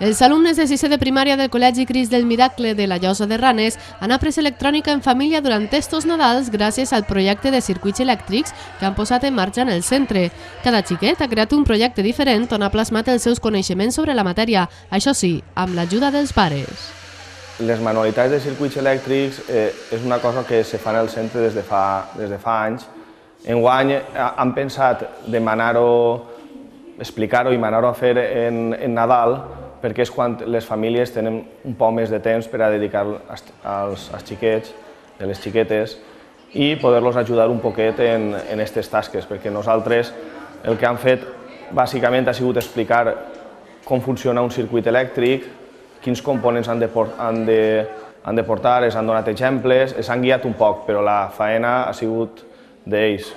Els alumnes de sisè de primària del Col·legi Crist del Miracle de la Llosa de Ranes han après electrònica en família durant estos Nadals gràcies al projecte de circuits elèctrics que han posat en marxa en el centre. Cada xiquet ha creat un projecte diferent on ha plasmat els seus coneixements sobre la matèria, això sí, amb l'ajuda dels pares. Les manualitats de circuits elèctrics és una cosa que se fa en el centre des de fa anys. Enguany han pensat explicar-ho i manar-ho a fer en Nadal, perquè és quan les famílies tenen un poc més de temps per a dedicar als xiquets, de les xiquetes, i poder-los ajudar un poquet en aquestes tasques, perquè nosaltres el que hem fet bàsicament ha sigut explicar com funciona un circuit elèctric, quins components han de portar, els han donat exemples, els han guiat un poc, però la faena ha sigut d'ells.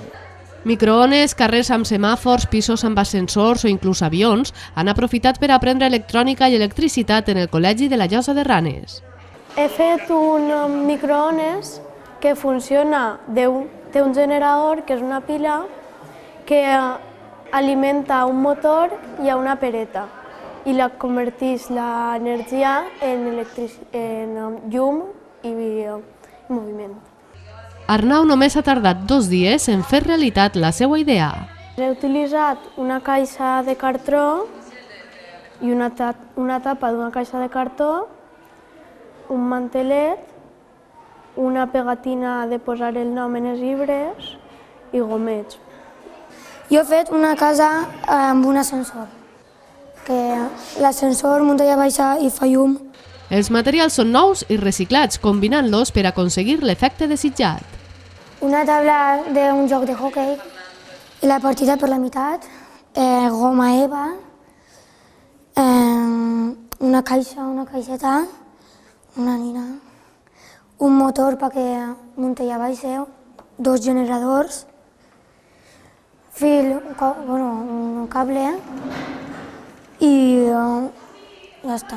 Microones, carrers amb semàfors, pisos amb ascensors o inclús avions han aprofitat per aprendre electrònica i electricitat en el Col·legi de la Llosa de Ranes. He fet un microones que funciona d'un generador, que és una pila, que alimenta un motor i a una pereta i la converteix l'energia en llum i moviment. Arnau només ha tardat 2 dies en fer realitat la seva idea. He utilitzat una caixa de cartró i una tapa d'una caixa de cartó, un mantelet, una pegatina de posar el nom en els llibres i gomets. Jo he fet una casa amb un ascensor, que l'ascensor muntanya baixa i fa llum. Els materials són nous i reciclats, combinant-los per aconseguir l'efecte desitjat. Una taula d'un joc de hoquei, la partida per la meitat, goma eva, una caixeta, una nina, un motor perquè muntanya baixa, 2 generadors, un cable i ja està.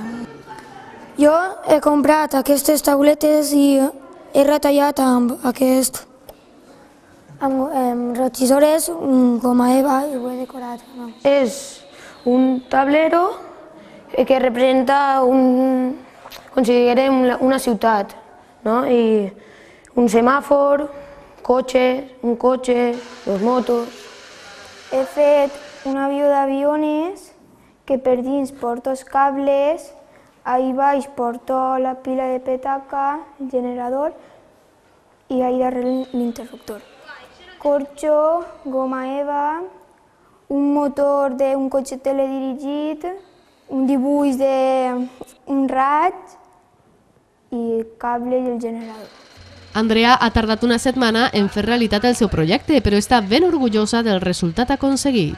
Jo he comprat aquestes tauletes i he retallat amb retisores, goma eva i ho he decorat. És un tablero que representa considerem una ciutat, i un semàfor, un cotxe, 2 motos. He fet un avió d'aviones que per dins porto els cables, ahí baix porto la pila de petaca, el generador, i ahí darrere l'interruptor. Corxo, goma eva, un motor d'un cotxe teledirigit, un dibuix d'un raig i cable i el generador. Andrea ha tardat una setmana en fer realitat el seu projecte, però està ben orgullosa del resultat aconseguit.